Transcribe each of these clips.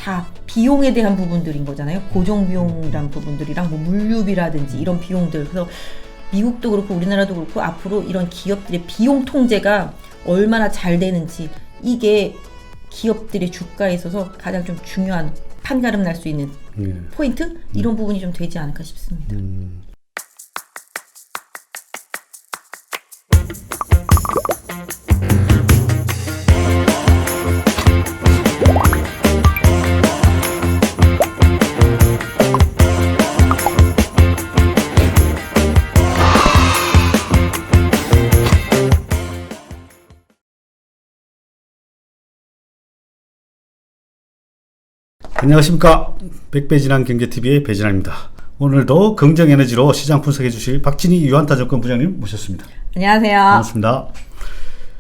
다 비용에 대한 부분들인 거잖아요. 고정 비용이란 부분들이랑 뭐 물류비라든지 이런 비용들. 그래서 미국도 그렇고 우리나라도 그렇고 앞으로 이런 기업들의 비용 통제가 얼마나 잘 되는지, 이게 기업들의 주가에 있어서 가장 좀 중요한 판가름 날 수 있는 포인트? 이런 부분이 좀 되지 않을까 싶습니다. 안녕하십니까. 백배진환 경제TV의 배진환입니다. 오늘도 긍정에너지로 시장 분석해 주실 박진희 유한타증권 부장님 모셨습니다. 안녕하세요. 반갑습니다.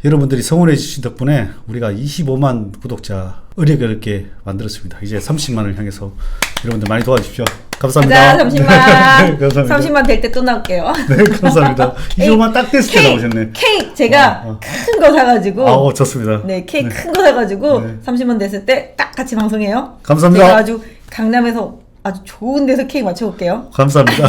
여러분들이 성원해 주신 덕분에 우리가 25만 구독자 어렵게 만들었습니다. 이제 30만을 향해서 여러분들 많이 도와주십시오. 감사합니다. 가자, 30만. 네, 감사합니다. 30만 될 때 또 나올게요. 네, 감사합니다. 25만 딱 됐을 때 나오셨네. 케이크 제가 큰 거 사가지고. 좋습니다. 네, 케이크 큰 거 사가지고 네. 30만 됐을 때 딱 같이 방송해요. 감사합니다. 제가 아주 강남에서 아주 좋은 데서 케이크 맞춰볼게요. 감사합니다.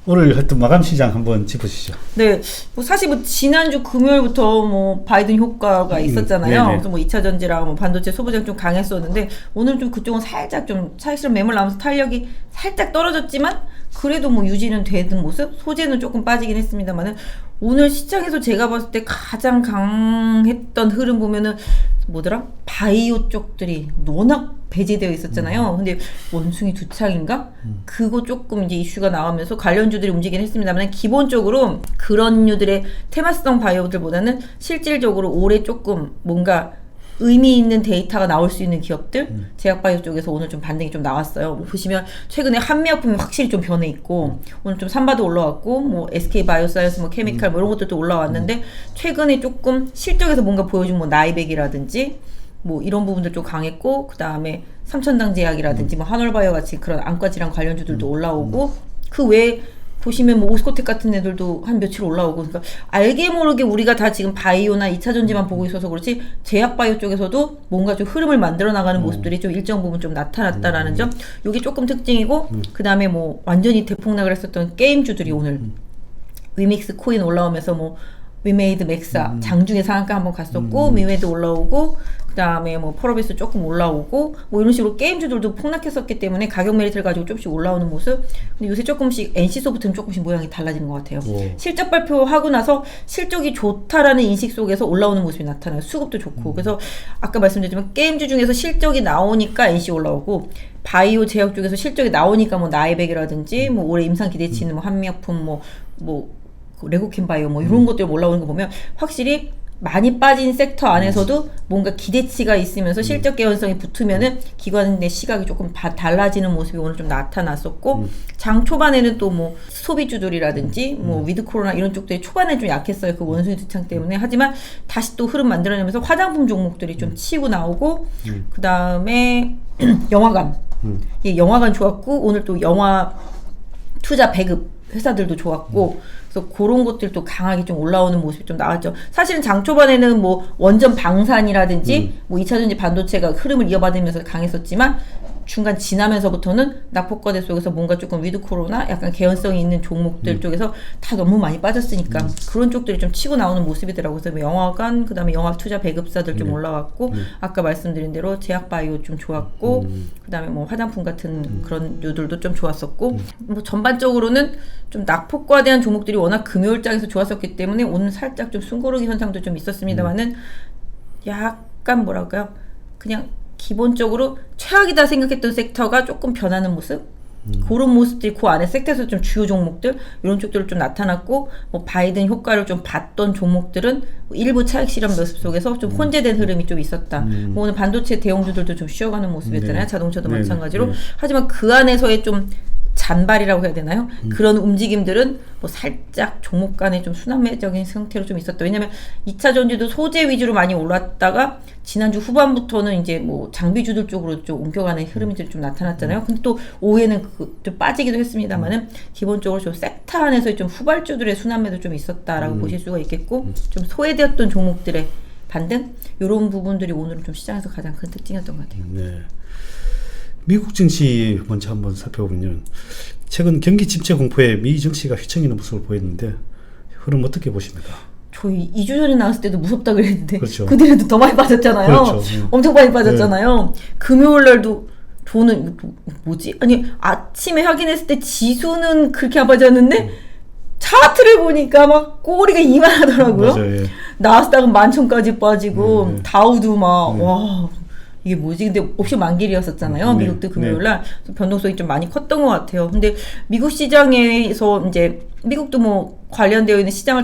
오늘 하여튼 마감 시장 한번 짚어주시죠. 네, 뭐 사실 뭐 지난주 금요일부터 뭐 바이든 효과가 있었잖아요. 네네. 그래서 뭐 2차 전지랑 뭐 반도체 소비장 좀 강했었는데 오늘 좀 그쪽은 살짝 좀 차익실험 매물 나오면서 탄력이 살짝 떨어졌지만 그래도 뭐 유지는 되는 모습. 소재는 조금 빠지긴 했습니다만은 오늘 시장에서 제가 봤을 때 가장 강했던 흐름 보면은 뭐더라? 바이오 쪽들이 워낙 배제되어 있었잖아요. 근데 원숭이 두 창인가? 그거 조금 이제 이슈가 나오면서 관련주들이 움직이긴 했습니다만 기본적으로 그런 류들의 테마성 바이오들보다는 실질적으로 올해 조금 뭔가 의미 있는 데이터가 나올 수 있는 기업들, 제약바이오 쪽에서 오늘 좀 반등이 좀 나왔어요. 뭐 보시면 최근에 한미약품이 확실히 좀 변해 있고 오늘 좀 삼바도 올라왔고 뭐 SK바이오사이언스 뭐 케미칼 뭐 이런 것들도 올라왔는데 최근에 조금 실적에서 뭔가 보여준 뭐 나이백이라든지 뭐 이런 부분들 좀 강했고 그 다음에 삼천당 제약이라든지 뭐 한올바이오 같이 그런 안과질환 관련주들도 올라오고 그 외에 보시면 뭐 오스코텍 같은 애들도 한 며칠 올라오고, 그러니까 알게 모르게 우리가 다 지금 바이오나 2차 전지만 보고 있어서 그렇지 제약바이오 쪽에서도 뭔가 좀 흐름을 만들어 나가는 모습들이 좀 일정 부분 좀 나타났다라는 점, 요게 조금 특징이고 그 다음에 뭐 완전히 대폭락을 했었던 게임주들이 오늘 위믹스 코인 올라오면서 뭐 위메이드 맥사 장중에 상한가 한번 갔었고 미메이드 올라오고 그 다음에 뭐 펄어비스 조금 올라오고 뭐 이런 식으로 게임주들도 폭락했었기 때문에 가격 메리트를 가지고 조금씩 올라오는 모습. 근데 요새 조금씩 NC소프트는 조금씩 모양이 달라지는 것 같아요. 실적 발표하고 나서 실적이 좋다라는 인식 속에서 올라오는 모습이 나타나요. 수급도 좋고. 그래서 아까 말씀드렸지만 게임주 중에서 실적이 나오니까 NC 올라오고 바이오 제약 쪽에서 실적이 나오니까 뭐 나이백이라든지 뭐 올해 임상 기대치는 뭐 한미약품 뭐 레고킨 바이오 뭐 이런 것들 올라오는 거 보면 확실히 많이 빠진 섹터 안에서도 뭔가 기대치가 있으면서 실적 개연성이 붙으면은 기관의 시각이 조금 달라지는 모습이 오늘 좀 나타났었고 장 초반에는 또 뭐 소비주들이라든지 뭐 위드 코로나 이런 쪽들이 초반에 좀 약했어요. 그 원숭이 두창 때문에. 하지만 다시 또 흐름 만들어내면서 화장품 종목들이 좀 치고 나오고 그 다음에 영화관 예, 영화관 좋았고 오늘 또 영화 투자 배급 회사들도 좋았고 그래서 그런 것들도 강하게 좀 올라오는 모습이 좀 나왔죠. 사실은 장 초반에는 뭐 원전 방산이라든지 뭐 2차전지 반도체가 흐름을 이어받으면서 강했었지만 중간 지나면서부터는 낙폭과대 속에서 뭔가 조금 위드 코로나 약간 개연성이 있는 종목들 쪽에서 다 너무 많이 빠졌으니까 그런 쪽들이 좀 치고 나오는 모습이더라고요. 그래서 영화관 그다음에 영화 투자 배급사들 좀 올라왔고 아까 말씀드린 대로 제약바이오 좀 좋았고 그다음에 뭐 화장품 같은 그런 류들도 좀 좋았었고 뭐 전반적으로는 좀 낙폭과대한 종목들이 워낙 금요일장에서 좋았었기 때문에 오늘 살짝 좀 숨고르기 현상도 좀 있었습니다만은 약간 뭐랄까요 그냥 기본적으로 최악이다 생각했던 섹터가 조금 변하는 모습 그런 모습들이 그 안에 섹터에서 좀 주요 종목들 이런 쪽들을 좀 나타났고 뭐 바이든 효과를 좀 봤던 종목들은 일부 차익 실험 모습 속에서 좀 혼재된 흐름이 좀 있었다. 뭐 오늘 반도체 대형주들도 좀 쉬어가는 모습이었잖아요. 자동차도 마찬가지로. 하지만 그 안에서의 좀 잔발이라고 해야 되나요? 그런 움직임들은 뭐 살짝 종목 간에 좀 순환매적인 상태로 좀 있었다. 왜냐면 2차 전지도 소재 위주로 많이 올랐다가 지난주 후반부터는 이제 뭐 장비주들 쪽으로 좀 옮겨가는 흐름이 좀 나타났잖아요. 근데 또 오후에는 좀 빠지기도 했습니다만은 기본적으로 좀 섹터 안에서의 좀 후발주들의 순환매도 좀 있었다라고 보실 수가 있겠고 좀 소외되었던 종목들의 반등 이런 부분들이 오늘은 좀 시장에서 가장 큰 특징이었던 것 같아요. 네. 미국 증시 먼저 한번 살펴보면 최근 경기 침체 공포에 미 증시가 휘청이는 모습을 보였는데 흐름 어떻게 보십니까? 저희 2주 전에 나왔을 때도 무섭다 그랬는데 그렇죠. 그 뒤에도 더 많이 빠졌잖아요. 그렇죠. 엄청 많이 빠졌잖아요. 금요일 날도 저는 뭐지? 아니 아침에 확인했을 때 지수는 그렇게 안 빠졌는데 차트를 보니까 막 꼬리가 이만하더라고요. 맞아요. 예. 나스닥은 11,000까지 빠지고 다우도 막 와 이게 뭐지? 근데 옵션 만길이었었잖아요. 네. 미국도 금요일날 변동성이 좀 많이 컸던 것 같아요. 근데 미국 시장에서 이제 미국도 뭐 관련되어 있는 시장을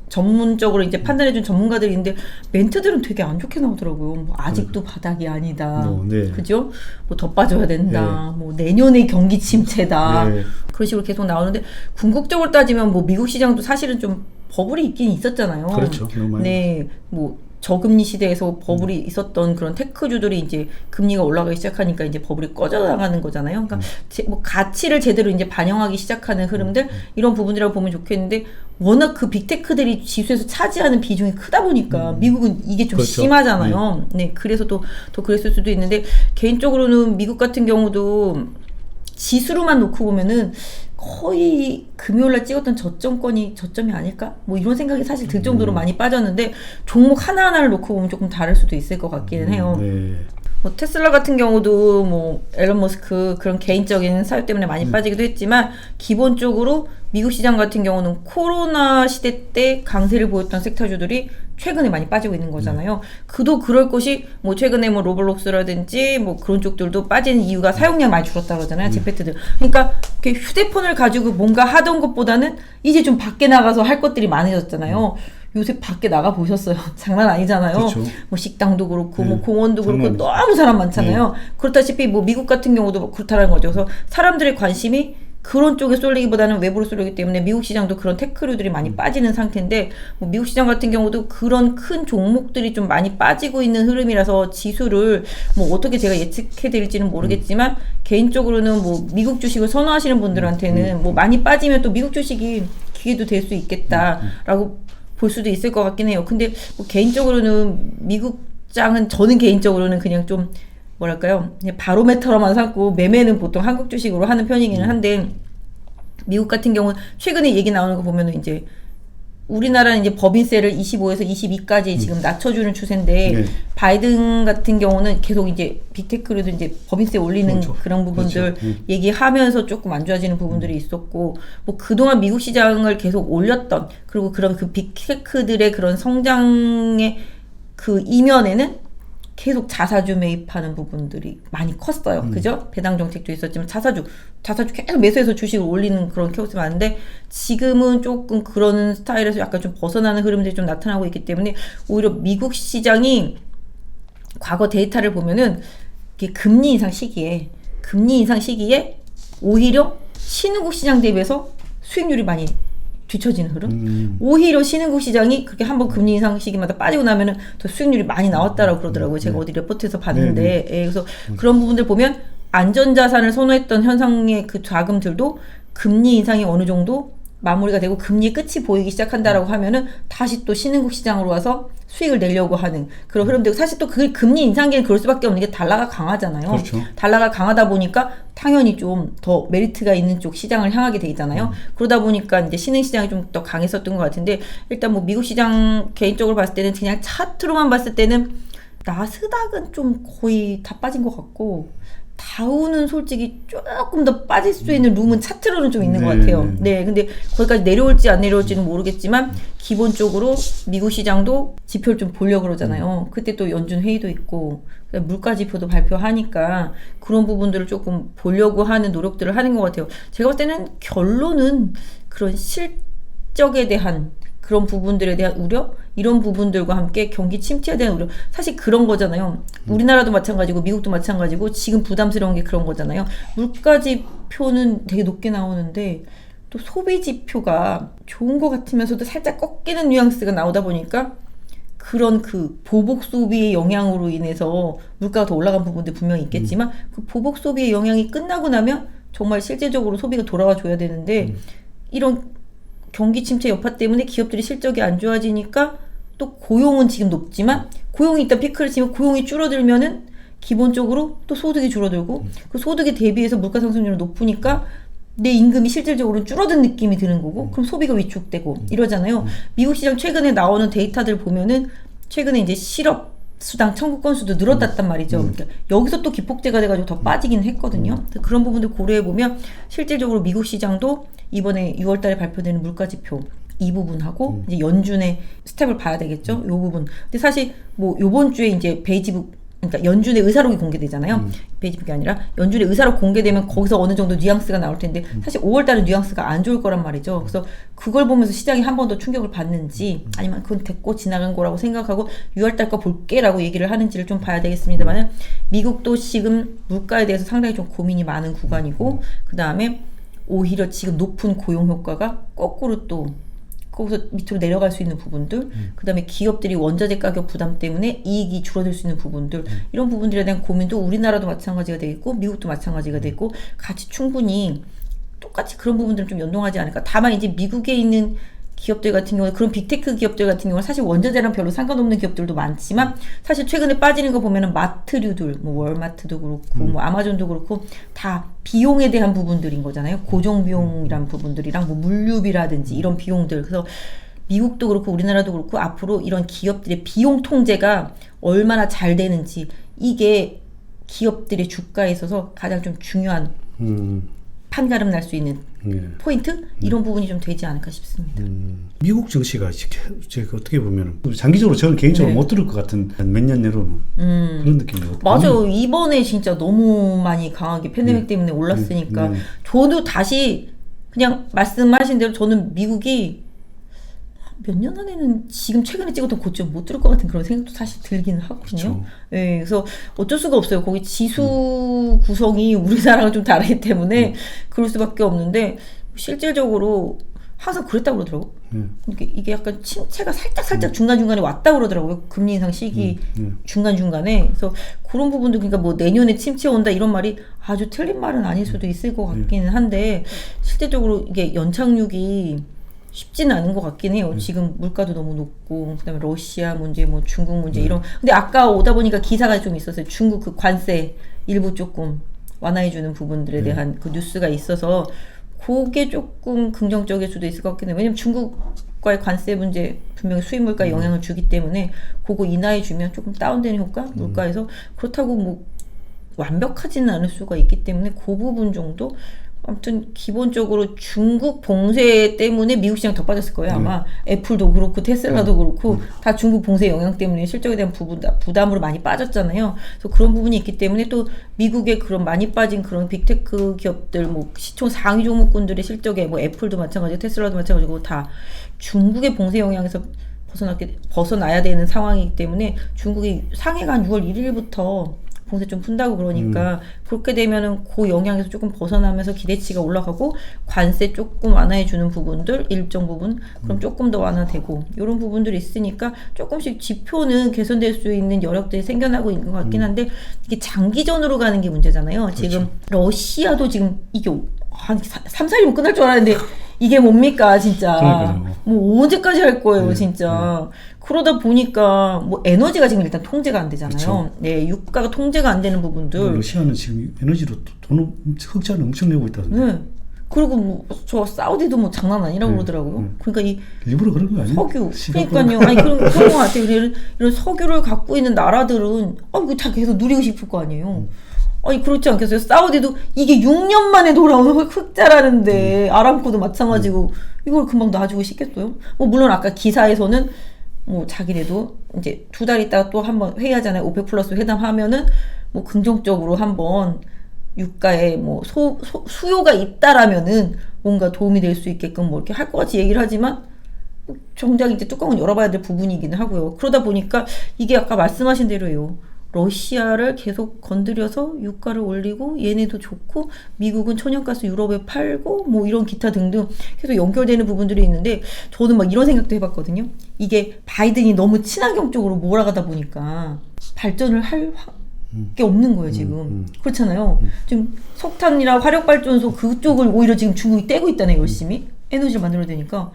전문적으로 이제 판단해준 전문가들이 있는데 멘트들은 되게 안 좋게 나오더라고요. 뭐 아직도 바닥이 아니다. 네. 그죠? 뭐 더 빠져야 된다. 뭐 내년에 경기 침체다. 네. 그런 식으로 계속 나오는데 궁극적으로 따지면 뭐 미국 시장도 사실은 좀 버블이 있긴 있었잖아요. 그렇죠. 너무 많이. 네, 뭐 저금리 시대에서 버블이 있었던 그런 테크주들이 이제 금리가 올라가기 시작하니까 이제 버블이 꺼져나가는 거잖아요. 그러니까 뭐 가치를 제대로 이제 반영하기 시작하는 흐름들 이런 부분이라고 보면 좋겠는데 워낙 그 빅테크들이 지수에서 차지하는 비중이 크다 보니까 미국은 이게 좀 그렇죠. 심하잖아요. 네, 그래서 또 그랬을 수도 있는데 개인적으로는 미국 같은 경우도 지수로만 놓고 보면은 거의 금요일날 찍었던 저점이 아닐까? 뭐 이런 생각이 사실 들 정도로 많이 빠졌는데 종목 하나하나를 놓고 보면 조금 다를 수도 있을 것 같기는 해요. 네. 뭐 테슬라 같은 경우도 뭐 앨런 머스크 그런 개인적인 사유 때문에 많이 빠지기도 했지만 기본적으로 미국 시장 같은 경우는 코로나 시대 때 강세를 보였던 섹터주들이 최근에 많이 빠지고 있는 거잖아요. 그도 그럴 것이 뭐 최근에 뭐 로블록스라든지 뭐 그런 쪽들도 빠지는 이유가 사용량이 많이 줄었다 그러잖아요. 제페트들. 그러니까 이렇게 휴대폰을 가지고 뭔가 하던 것보다는 이제 좀 밖에 나가서 할 것들이 많아졌잖아요. 요새 밖에 나가 보셨어요? 장난 아니잖아요. 그렇죠. 뭐 식당도 그렇고 네. 뭐 공원도 그렇고 장난 너무 사람 많잖아요. 그렇다시피 뭐 미국 같은 경우도 그렇다는 거죠. 그래서 사람들의 관심이 그런 쪽에 쏠리기보다는 외부로 쏠리기 때문에 미국 시장도 그런 테크류들이 많이 빠지는 상태인데 뭐 미국 시장 같은 경우도 그런 큰 종목들이 좀 많이 빠지고 있는 흐름이라서 지수를 뭐 어떻게 제가 예측해 드릴지는 모르겠지만 개인적으로는 뭐 미국 주식을 선호하시는 분들한테는 뭐 많이 빠지면 또 미국 주식이 기회도 될 수 있겠다라고 볼 수도 있을 것 같긴 해요. 근데 뭐 개인적으로는 미국장은 저는 개인적으로는 그냥 좀 뭐랄까요, 그냥 바로메터로만 삼고 매매는 보통 한국 주식으로 하는 편이기는 한데 미국 같은 경우는 최근에 얘기 나오는 거 보면은 이제 우리나라는 이제 법인세를 25에서 22까지 지금 낮춰주는 추세인데 네. 바이든 같은 경우는 계속 이제 빅테크로도 이제 법인세 올리는 그렇죠. 그런 부분들 그렇죠. 얘기하면서 조금 안 좋아지는 부분들이 있었고 뭐 그동안 미국 시장을 계속 올렸던 그리고 그런 그 빅테크들의 그런 성장의 그 이면에는 계속 자사주 매입하는 부분들이 많이 컸어요. 그죠? 배당 정책도 있었지만 자사주 계속 매수해서 주식을 올리는 그런 케이스가 많은데 지금은 조금 그런 스타일에서 약간 좀 벗어나는 흐름들이 좀 나타나고 있기 때문에 오히려 미국 시장이 과거 데이터를 보면은 이게 금리 인상 시기에 오히려 신흥국 시장 대비해서 수익률이 많이 뒤처지는 흐름. 오히려 신흥국 시장이 그렇게 한번 금리 인상 시기마다 빠지고 나면은 더 수익률이 많이 나왔다라고 그러더라고요. 제가 어디 레포트에서 봤는데. 예, 그래서 그런 부분들 보면 안전자산을 선호했던 현상의 그 자금들도 금리 인상이 어느 정도 마무리가 되고 금리의 끝이 보이기 시작한다라고 하면은 다시 또 신흥국 시장으로 와서 수익을 내려고 하는 그런 흐름들. 사실 또 그 금리 인상기는 그럴 수밖에 없는 게 달러가 강하잖아요. 그렇죠. 달러가 강하다 보니까 당연히 좀 더 메리트가 있는 쪽 시장을 향하게 돼 있잖아요. 그러다 보니까 이제 신흥 시장이 좀 더 강했었던 것 같은데 일단 뭐 미국 시장 개인적으로 봤을 때는 그냥 차트로만 봤을 때는 나스닥은 좀 거의 다 빠진 것 같고 다우는 솔직히 조금 더 빠질 수 있는 룸은 차트로는 좀 있는 것 같아요. 네, 근데 거기까지 내려올지 안 내려올지는 모르겠지만 기본적으로 미국 시장도 지표를 좀 보려고 그러잖아요. 그때 또 연준 회의도 있고 물가 지표도 발표하니까 그런 부분들을 조금 보려고 하는 노력들을 하는 것 같아요. 제가 봤을 때는 결론은 그런 실적에 대한 그런 부분들에 대한 우려? 이런 부분들과 함께 경기 침체에 대한 우려. 사실 그런 거잖아요. 우리나라도 마찬가지고 미국도 마찬가지고 지금 부담스러운 게 그런 거잖아요. 물가 지표는 되게 높게 나오는데 또 소비 지표가 좋은 것 같으면서도 살짝 꺾이는 뉘앙스가 나오다 보니까 그런 그 보복 소비의 영향으로 인해서 물가가 더 올라간 부분도 분명히 있겠지만 그 보복 소비의 영향이 끝나고 나면 정말 실제적으로 소비가 돌아와 줘야 되는데 이런 경기 침체 여파 때문에 기업들이 실적이 안 좋아지니까 또 고용은 지금 높지만 고용이 일단 피크를 치면 고용이 줄어들면은 기본적으로 또 소득이 줄어들고 그 소득에 대비해서 물가 상승률이 높으니까 내 임금이 실질적으로 줄어든 느낌이 드는 거고 그럼 소비가 위축되고 이러잖아요. 미국 시장 최근에 나오는 데이터들 보면은 최근에 이제 실업 수당 청구 건수도 늘어났단 말이죠. 그러니까 여기서 또 기폭제가 돼가지고 더 빠지긴 했거든요. 그래서 그런 부분들 고려해보면 실질적으로 미국 시장도 이번에 6월달에 발표되는 물가지표 이 부분하고 이제 연준의 스텝을 봐야 되겠죠. 요 부분. 근데 사실 뭐 요번 주에 이제 베이지북 그러니까 연준의 의사록이 공개되잖아요. 베이지북이 아니라 연준의 의사록 공개되면 거기서 어느 정도 뉘앙스가 나올 텐데 사실 5월달은 뉘앙스가 안 좋을 거란 말이죠. 그래서 그걸 보면서 시장이 한 번 더 충격을 받는지 아니면 그건 됐고 지나간 거라고 생각하고 6월달 거 볼게라고 얘기를 하는지를 좀 봐야 되겠습니다만 미국도 지금 물가에 대해서 상당히 좀 고민이 많은 구간이고 그 다음에 오히려 지금 높은 고용 효과가 거꾸로 또 거기서 밑으로 내려갈 수 있는 부분들 그 다음에 기업들이 원자재 가격 부담 때문에 이익이 줄어들 수 있는 부분들 이런 부분들에 대한 고민도 우리나라도 마찬가지가 되겠고 미국도 마찬가지가 되고 같이 충분히 똑같이 그런 부분들은 좀 연동하지 않을까. 다만 이제 미국에 있는 기업들 같은 경우는 그런 빅테크 기업들 같은 경우는 사실 원자재랑 별로 상관없는 기업들도 많지만 사실 최근에 빠지는 거 보면은 마트류들 뭐 월마트도 그렇고 뭐 아마존도 그렇고 다 비용에 대한 부분들인 거잖아요. 고정 비용이란 부분들이랑 뭐 물류비라든지 이런 비용들. 그래서 미국도 그렇고 우리나라도 그렇고 앞으로 이런 기업들의 비용 통제가 얼마나 잘 되는지 이게 기업들의 주가에 있어서 가장 좀 중요한 판가름 날 수 있는 포인트? 이런 부분이 좀 되지 않을까 싶습니다. 미국 정치가 제가 어떻게 보면 장기적으로 저는 개인적으로 못 들을 것 같은 몇 년 내로는 그런 느낌이에요. 맞아요. 이번에 진짜 너무 많이 강하게 팬데믹 때문에 올랐으니까 저도 다시 그냥 말씀하신 대로 저는 미국이 몇 년 안에는 지금 최근에 찍었던 고점 못 들을 것 같은 그런 생각도 사실 들긴 하거든요. 네, 그래서 어쩔 수가 없어요. 거기 지수 구성이 우리나라랑 좀 다르기 때문에 그럴 수밖에 없는데 실질적으로 항상 그랬다고 그러더라고. 이게 약간 침체가 살짝 중간중간에 왔다고 그러더라고요. 금리 인상 시기 중간중간에. 그래서 그런 부분도 그러니까 뭐 내년에 침체 온다 이런 말이 아주 틀린 말은 아닐 수도 있을 것 같기는 한데 실질적으로 이게 연착륙이 쉽지는 않은 것 같긴 해요. 지금 물가도 너무 높고 그다음에 러시아 문제, 뭐 중국 문제 이런. 근데 아까 오다 보니까 기사가 좀 있었어요. 중국 그 관세 일부 조금 완화해주는 부분들에 대한 그 뉴스가 있어서 그게 조금 긍정적일 수도 있을 것 같긴 해요. 왜냐면 중국과의 관세 문제 분명히 수입 물가에 영향을 주기 때문에 그거 인하해주면 조금 다운되는 효과 물가에서 그렇다고 뭐 완벽하지는 않을 수가 있기 때문에 그 부분 정도. 아무튼 기본적으로 중국 봉쇄 때문에 미국 시장 더 빠졌을 거예요. 아마 애플도 그렇고 테슬라도 그렇고 다 중국 봉쇄 영향 때문에 실적에 대한 부담으로 많이 빠졌잖아요. 그래서 그런 부분이 있기 때문에 또 미국의 그런 많이 빠진 그런 빅테크 기업들 뭐 시총 상위 종목군들의 실적에 뭐 애플도 마찬가지고 테슬라도 마찬가지고 다 중국의 봉쇄 영향에서 벗어나야 되는 상황이기 때문에 중국이 상해가 한 6월 1일부터 봉쇄 좀 푼다고 그러니까 그렇게 되면은 그 영향에서 조금 벗어나면서 기대치가 올라가고 관세 조금 완화해주는 부분들 일정 부분 그럼 조금 더 완화되고 이런 부분들이 있으니까 조금씩 지표는 개선될 수 있는 여력들이 생겨나고 있는 것 같긴 한데 이게 장기전으로 가는 게 문제잖아요. 그렇죠. 지금 러시아도 지금 이게 한 3, 4일이면 끝날 줄 알았는데 이게 뭡니까 진짜. 그러니까요. 뭐 언제까지 할 거예요 진짜. 그러다 보니까 뭐 에너지가 지금 일단 통제가 안 되잖아요. 그쵸. 네, 유가가 통제가 안 되는 부분들. 러시아는 지금 에너지로 돈 흑자를 엄청 내고 있다던데. 네. 그리고 뭐 저 사우디도 뭐 장난 아니라고 그러더라고요. 그러니까 이 일부러 그런 거 아니에요? 석유. 그러니까요. 아니 그런 거 같아요. 이런 석유를 갖고 있는 나라들은 이거 다 계속 누리고 싶을 거 아니에요. 아니 그렇지 않겠어요? 사우디도 이게 6년 만에 돌아오는 흑자라는데 아람코도 마찬가지고 이걸 금방 놔주고 싶겠어요? 뭐 물론 아까 기사에서는 뭐 자기네도 이제 2달 있다가 또 한번 회의하잖아요. 오펙 플러스 회담하면은 뭐 긍정적으로 한번 유가에 뭐 수요가 있다라면은 뭔가 도움이 될 수 있게끔 뭐 이렇게 할 것 같이 얘기를 하지만 정작 이제 뚜껑은 열어봐야 될 부분이기는 하고요. 그러다 보니까 이게 아까 말씀하신 대로예요. 러시아를 계속 건드려서 유가를 올리고 얘네도 좋고 미국은 천연가스 유럽에 팔고 뭐 이런 기타 등등 계속 연결되는 부분들이 있는데 저는 막 이런 생각도 해봤거든요. 이게 바이든이 너무 친환경 쪽으로 몰아가다 보니까 발전을 할 게 없는 거예요 지금. 그렇잖아요. 지금 석탄이나 화력발전소 그쪽을 오히려 지금 중국이 떼고 있다네 열심히 에너지를 만들어야 되니까.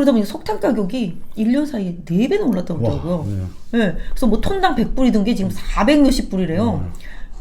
그러다 보니 석탄 가격이 1년 사이에 4배나 올랐다고 하더라고요. 와, 네. 네. 그래서 뭐 톤당 100불이던 게 지금 400 몇십 불이래요.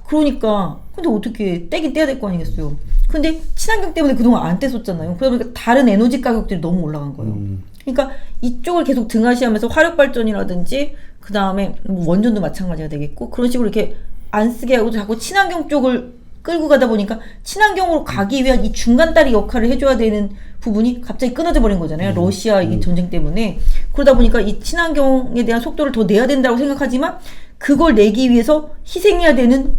그러니까 근데 어떻게 떼긴 떼야 될 거 아니겠어요. 근데 친환경 때문에 그동안 안 떼었잖아요. 그러다 보니까 다른 에너지 가격들이 너무 올라간 거예요. 그러니까 이쪽을 계속 등한시하면서 화력발전이라든지 그 다음에 뭐 원전도 마찬가지가 되겠고 그런 식으로 이렇게 안 쓰게 하고 자꾸 친환경 쪽을 끌고 가다 보니까 친환경으로 가기 위한 이 중간다리 역할을 해줘야 되는 부분이 갑자기 끊어져 버린 거잖아요. 러시아 이 전쟁 때문에. 그러다 보니까 이 친환경에 대한 속도를 더 내야 된다고 생각하지만 그걸 내기 위해서 희생해야 되는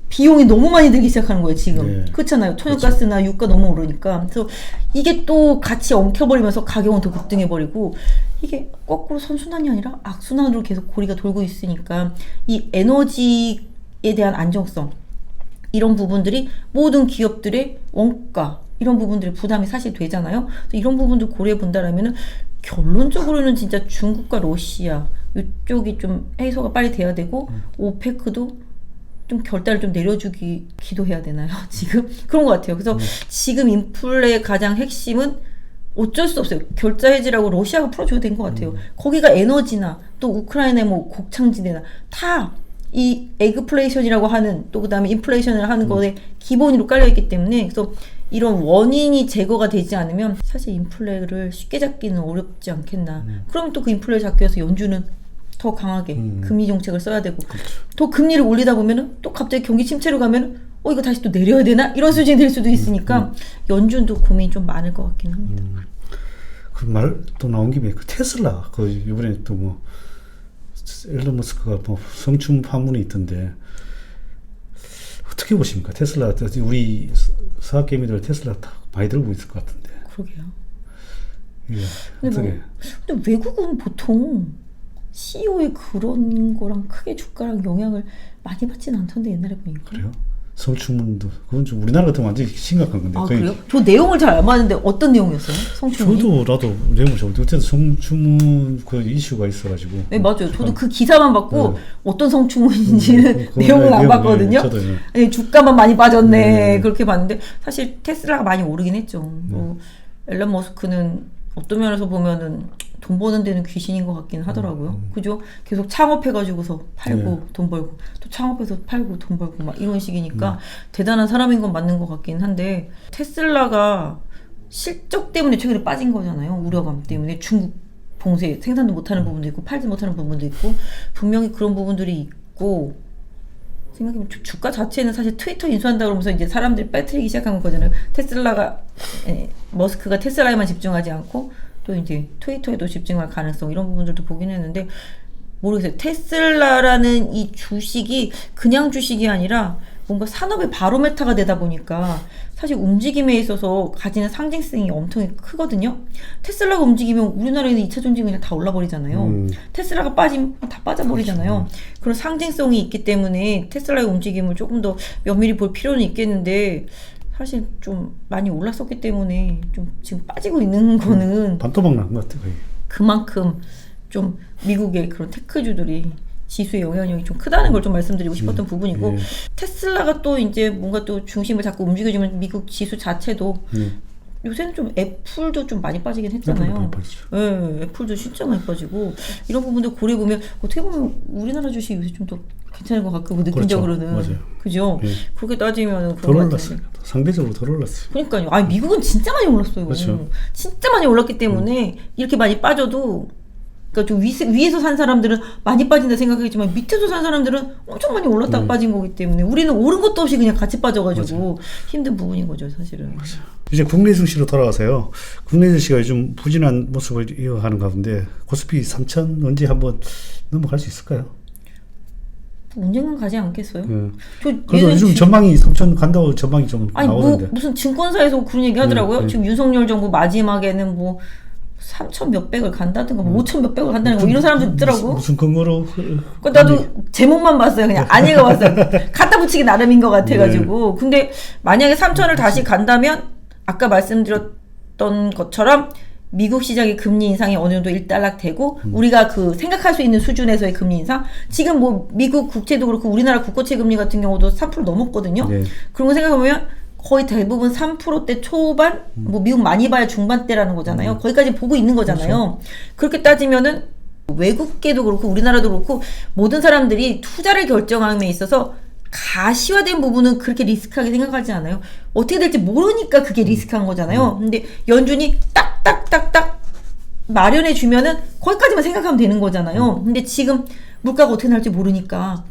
비용이 너무 많이 들기 시작하는 거예요, 지금. 네. 그렇잖아요. 천연가스나 유가 너무 오르니까. 그래서 이게 또 같이 엉켜버리면서 가격은 더 급등해버리고, 이게 거꾸로 선순환이 아니라 악순환으로 계속 고리가 돌고 있으니까, 이 에너지에 대한 안정성, 이런 부분들이 모든 기업들의 원가, 이런 부분들의 부담이 사실 되잖아요. 그래서 이런 부분들 고려해 본다라면은, 결론적으로는 진짜 중국과 러시아, 이쪽이 좀 해소가 빨리 돼야 되고, 오페크도 좀 결단을 좀 내려주기 기도해야 되나요? 지금 그런 것 같아요. 그래서 지금 인플레의 가장 핵심은 어쩔 수 없어요. 결자 해지라고 러시아가 풀어줘야 된 것 같아요. 거기가 에너지나 또 우크라이나의 뭐 곡창지대나 다 이 에그플레이션이라고 하는 또 그다음에 인플레이션을 하는 거에 기본으로 깔려 있기 때문에 그래서 이런 원인이 제거가 되지 않으면 사실 인플레를 쉽게 잡기는 어렵지 않겠나. 그러면 또 그 인플레를 잡기 위해서 연준은 더 강하게 금리 정책을 써야 되고 더 금리를 올리다 보면은 또 갑자기 경기 침체로 가면은 이거 다시 또 내려야 되나 이런 수준이 될 수도 있으니까 연준도 고민이 좀 많을 것 같긴 합니다. 그 말 또 나온 김에 그 테슬라 그 이번에 또 뭐 일론 머스크가 뭐 성춤 파문이 있던데 어떻게 보십니까? 테슬라 우리 서학개미들 테슬라 다 많이 들고 있을 것 같은데. 그러게요. 예, 근데 근데 외국은 보통 CEO의 그런 거랑 크게 주가랑 영향을 많이 받지는 않던데 옛날에 보니까. 그래요? 성추문도 그건 좀 우리나라 같으면 완전히 심각한 건데. 아 그래요? 저 내용을 잘 안 봤는데 어떤 내용이었어요? 성추문이? 나도 내용을 잘 어쨌든 성추문 그 이슈가 있어가지고. 네 맞아요. 저도 그 기사만 봤고 네. 어떤 성추문인지는 내용을 안 봤거든요. 저도, 네. 아니, 주가만 많이 빠졌네 그렇게 봤는데 사실 테슬라가 많이 오르긴 했죠. 뭐 앨런 머스크는 어떤 면에서 보면은 돈 버는 데는 귀신인 것 같긴 하더라고요. 그죠? 계속 창업해가지고서 팔고 돈 벌고 또 창업해서 팔고 돈 벌고 막 이런 식이니까 대단한 사람인 건 맞는 것 같긴 한데 테슬라가 실적 때문에 최근에 빠진 거잖아요. 우려감 때문에 중국 봉쇄 생산도 못하는 부분도 있고 팔지 못하는 부분도 있고 분명히 그런 부분들이 있고 생각해보면 주가 자체는 사실 트위터 인수한다 그러면서 이제 사람들이 빠뜨리기 시작한 거잖아요. 테슬라가 머스크가 테슬라에만 집중하지 않고 또 이제 트위터에도 집중할 가능성 이런 부분들도 보긴 했는데 모르겠어요. 테슬라라는 이 주식이 그냥 주식이 아니라 뭔가 산업의 바로메타가 되다 보니까 사실 움직임에 있어서 가지는 상징성이 엄청 크거든요. 테슬라가 움직이면 우리나라에는 2차 전지 그냥 다 올라버리잖아요. 테슬라가 빠지면 다 빠져버리잖아요. 그런 상징성이 있기 때문에 테슬라의 움직임을 조금 더 면밀히 볼 필요는 있겠는데 사실 좀 많이 올랐었기 때문에 좀 지금 빠지고 있는 거는 반토막 난 것 같아요. 그만큼 좀 미국의 그런 테크주들이 지수의 영향력이 좀 크다는 걸 좀 말씀드리고 싶었던 부분이고 테슬라가 또 이제 뭔가 또 중심을 자꾸 움직여주면 미국 지수 자체도 요새는 좀 애플도 좀 많이 빠지긴 했잖아요. 네, 애플도 진짜 많이 빠지고 이런 부분들 고려해보면 어떻게 보면 우리나라 주식 요새 좀 더 괜찮은 것 같고 느낌적으로는 그렇죠. 맞아요. 그죠? 예. 그렇게 따지면 덜 올랐어요. 상대적으로 덜 올랐어요. 그러니까요. 아니 미국은 진짜 많이 올랐어요. 그렇죠. 진짜 많이 올랐기 때문에 이렇게 많이 빠져도 그러니까 좀 위에서 산 사람들은 많이 빠진다 생각하겠지만 밑에서 산 사람들은 엄청 많이 올랐다가 빠진 거기 때문에 우리는 오른 것도 없이 그냥 같이 빠져가지고 힘든 부분인 거죠 사실은. 맞아요. 이제 국내 증시로 돌아가서요. 국내 증시가 요즘 부진한 모습을 이어가는 가운데 코스피 3천 언제 한번 넘어갈 수 있을까요? 언젠간 가지 않겠어요? 그래서 요즘 전망이 3천 간다고 전망이 좀 아니 나오는데. 뭐 무슨 증권사에서 그런 얘기 하더라고요. 지금 윤석열 정부 마지막에는 뭐 3천 몇백을 간다든가 뭐 5천 몇백을 간다는 거 이런 사람도 있더라고. 무슨 근거로? 나도 제목만 봤어요. 그냥 안 읽어봤어요. 갖다 붙이기 나름인 것 같아가지고. 근데 만약에 3천을 다시 간다면 아까 말씀드렸던 것처럼 미국 시장의 금리 인상이 어느 정도 일단락되고 우리가 그 생각할 수 있는 수준에서의 금리 인상 지금 뭐 미국 국채도 그렇고 우리나라 국고채 금리 같은 경우도 3% 넘었거든요. 그런 거 생각해보면 거의 대부분 3%대 초반, 뭐 미국 많이 봐야 중반대라는 거잖아요. 거기까지 보고 있는 거잖아요. 그렇게 따지면은 외국계도 그렇고 우리나라도 그렇고 모든 사람들이 투자를 결정함에 있어서 가시화된 부분은 그렇게 리스크하게 생각하지 않아요. 어떻게 될지 모르니까 그게 리스크한 거잖아요. 근데 연준이 딱딱딱딱 마련해 주면은 거기까지만 생각하면 되는 거잖아요. 근데 지금 물가가 어떻게 날지 모르니까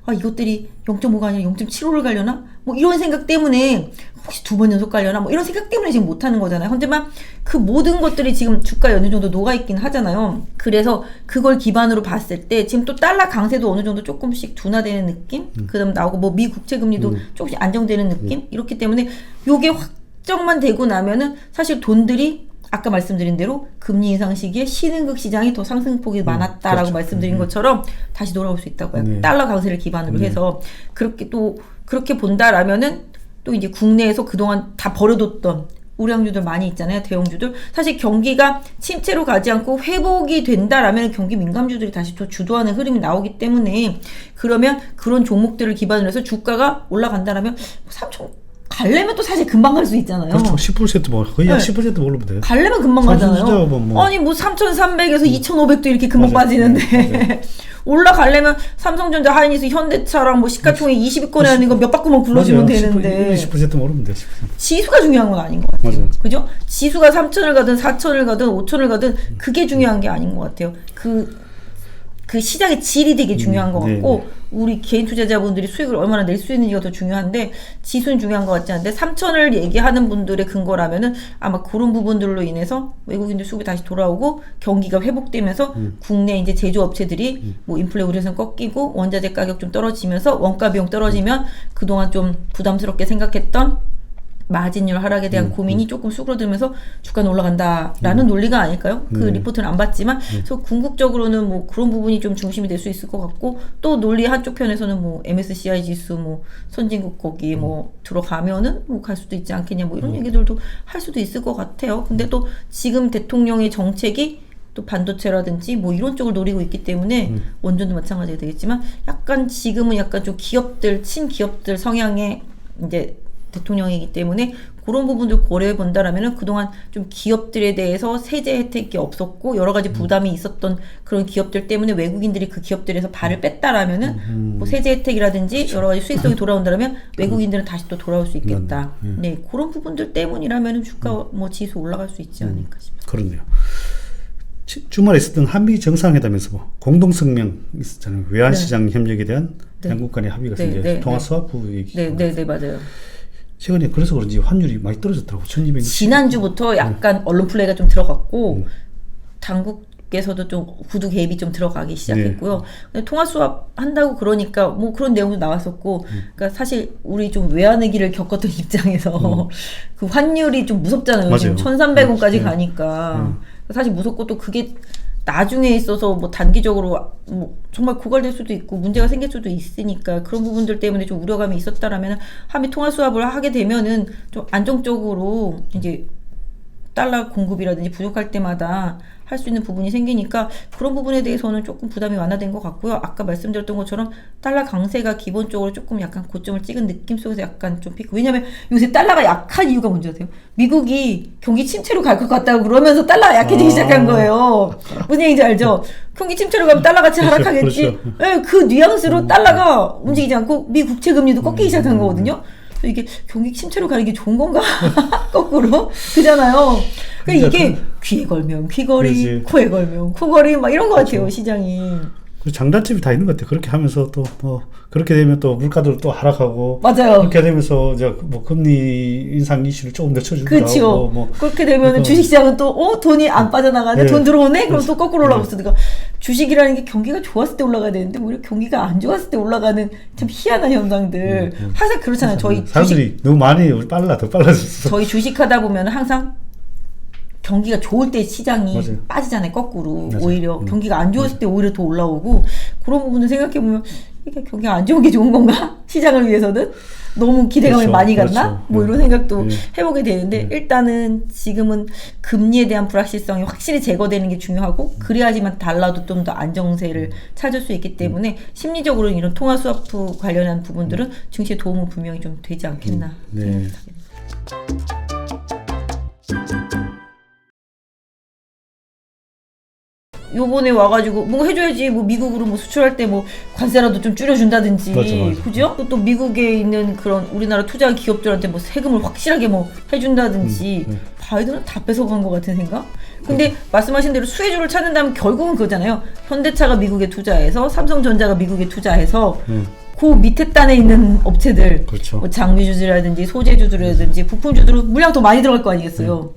아 이것들이 0.5가 아니라 0.75를 가려나? 뭐 이런 생각 때문에 혹시 2번 연속 가려나? 뭐 이런 생각 때문에 지금 못하는 거잖아요. 하지만 그 모든 것들이 지금 주가에 어느 정도 녹아있긴 하잖아요. 그래서 그걸 기반으로 봤을 때 지금 또 달러 강세도 어느 정도 조금씩 둔화되는 느낌? 그다음 나오고 뭐 미 국채 금리도 조금씩 안정되는 느낌? 이렇기 때문에 요게 확정만 되고 나면은 사실 돈들이 아까 말씀드린 대로 금리 인상 시기에 신흥국 시장이 더 상승폭이 많았다라고 그렇죠. 말씀드린 것처럼 다시 돌아올 수 있다고요. 달러 강세를 기반으로 해서 그렇게 또 그렇게 본다라면은 또 이제 국내에서 그동안 다 버려뒀던 우량주들 많이 있잖아요. 대형주들. 사실 경기가 침체로 가지 않고 회복이 된다라면 경기 민감주들이 다시 또 주도하는 흐름이 나오기 때문에 그러면 그런 종목들을 기반으로 해서 주가가 올라간다라면 3천 갈래면 또 사실 금방 갈 수 있잖아요. 그렇죠. 10% 뭐 거의 한 10% 오르면 돼요. 갈래면 금방 가잖아요. 뭐. 아니 뭐 3,300에서 2,500도 이렇게 금방 맞아요. 빠지는데 올라가려면 삼성전자, 하이닉스, 현대차랑 뭐 시가총액 20위권에 하는 거 몇 바퀴만 굴러주면 되는데 10%만 오르면 돼. 10%. 지수가 중요한 건 아닌 것 같아요. 맞아요. 그죠? 지수가 3,000을 가든 4,000을 가든 5,000을 가든 그게 중요한 게 아닌 것 같아요. 그 시장의 질이 되게 중요한 것 같고 우리 개인 투자자분들이 수익을 얼마나 낼 수 있는지가 더 중요한데 지수는 중요한 것 같지 않은데 3,000을 얘기하는 분들의 근거라면은 아마 그런 부분들로 인해서 외국인들 수급이 다시 돌아오고 경기가 회복되면서 국내 이제 제조업체들이 뭐 인플레 우려선 꺾이고 원자재 가격 좀 떨어지면서 원가 비용 떨어지면 그동안 좀 부담스럽게 생각했던 마진율 하락에 대한 고민이 조금 수그러들면서 주가는 올라간다라는 논리가 아닐까요? 그 리포트는 안 봤지만 그래서 궁극적으로는 뭐 그런 부분이 좀 중심이 될 수 있을 것 같고 또 논리 한쪽 편에서는 뭐 MSCI 지수 뭐 선진국 거기 뭐 들어가면은 뭐 갈 수도 있지 않겠냐 뭐 이런 얘기들도 할 수도 있을 것 같아요. 근데 또 지금 대통령의 정책이 또 반도체라든지 뭐 이런 쪽을 노리고 있기 때문에 원전도 마찬가지가 되겠지만 약간 지금은 약간 좀 기업들 친기업들 성향의 이제 대통령이기 때문에 그런 부분들 고려해 본다라면은 그동안 좀 기업들에 대해서 세제 혜택이 없었고 여러 가지 부담이 있었던 그런 기업들 때문에 외국인들이 그 기업들에서 발을 뺐다라면은 뭐 세제 혜택이라든지 여러 가지 수익성이 돌아온다라면 외국인들은 다시 또 돌아올 수 있겠다. 네, 그런 부분들 때문이라면은 주가 뭐 지수 올라갈 수 있지 않을까 싶습니다. 그렇네요. 주말에 있었던 한미 정상회담에서 뭐 공동성명 있었잖아요. 외환시장 협력에 대한 양국 간의 합의가 이제 통화수합부 얘기. 네, 맞아요. 최근에 그래서 그런지 환율이 많이 떨어졌더라고. 1260. 지난주부터 약간 언론 플레이가 좀 들어갔고 당국에서도 좀 구두 개입이 좀 들어가기 시작했고요. 근데 통화 수합 한다고 그러니까 뭐 그런 내용도 나왔었고 그러니까 사실 우리 좀 외환위기를 겪었던 입장에서 그 환율이 좀 무섭잖아요. 지금 1,300원까지 가니까 사실 무섭고 또 그게 나중에 있어서 뭐 단기적으로 뭐 정말 고갈될 수도 있고 문제가 생길 수도 있으니까 그런 부분들 때문에 좀 우려감이 있었다라면 한미 통화 수합을 하게 되면은 좀 안정적으로 이제 달러 공급이라든지 부족할 때마다 할 수 있는 부분이 생기니까 그런 부분에 대해서는 조금 부담이 완화된 것 같고요. 아까 말씀드렸던 것처럼 달러 강세가 기본적으로 조금 약간 고점을 찍은 느낌 속에서 약간 좀 피크. 왜냐면 요새 달러가 약한 이유가 뭔지 아세요? 미국이 경기 침체로 갈 것 같다고 그러면서 달러가 약해지기 시작한 거예요. 무슨 얘기인지 알죠? 경기 침체로 가면 달러 같이 하락하겠지. 그렇죠. 네, 그 뉘앙스로 달러가 움직이지 않고 미 국채 금리도 꺾이기 시작한 거거든요. 이게 경기 침체로 가는 게 좋은 건가? 거꾸로 그잖아요. 그러니까 이게 귀에 걸면 귀걸이, 그렇지. 코에 걸면 코걸이 막 이런 것 같아요. 시장이. 그 장단점이 다 있는 것 같아요. 그렇게 하면서 또 뭐 그렇게 되면 또 물가도 또 하락하고 맞아요. 그렇게 되면서 이제 뭐 금리 인상 이슈를 조금 늦춰주기도 그렇죠. 하고 뭐 그렇게 되면 주식시장은 또 돈이 안 빠져나가네. 돈 들어오네. 그럼 또 거꾸로 올라가고 있으니까 주식이라는 게 경기가 좋았을 때 올라가야 되는데 오히려 경기가 안 좋았을 때 올라가는 참 희한한 현상들. 항상 그렇잖아요. 저희 사람들이 너무 많이 더 빨라졌어. 저희 주식하다 보면 항상 경기가 좋을 때 시장이 맞아요. 빠지잖아요. 거꾸로. 맞아요. 오히려 경기가 안 좋았을 때 오히려 더 올라오고 그런 부분을 생각해보면 이게 경기가 안 좋은 게 좋은 건가? 시장을 위해서는? 너무 기대감이 그렇죠. 많이 갔나? 그렇죠. 뭐 이런 생각도 예. 해보게 되는데 일단은 지금은 금리에 대한 불확실성이 확실히 제거되는 게 중요하고 그래야지만 달러도 좀 더 안정세를 찾을 수 있기 때문에 심리적으로 이런 통화 스와프 관련한 부분들은 증시에 도움은 분명히 좀 되지 않겠나 네. 생각하게 됩니다. 요번에 와가지고 뭐 해줘야지 뭐 미국으로 뭐 수출할 때 뭐 관세라도 좀 줄여준다든지 맞아. 그죠? 또 미국에 있는 그런 우리나라 투자 기업들한테 뭐 세금을 확실하게 뭐 해준다든지 바이든은 다 뺏어간 것 같은 생각? 근데 말씀하신 대로 수혜주를 찾는다면 결국은 그거잖아요. 현대차가 미국에 투자해서 삼성전자가 미국에 투자해서 그 밑에 단에 있는 업체들 그렇죠. 뭐 장비주들이라든지 소재주들이라든지 부품주들은 물량 더 많이 들어갈 거 아니겠어요.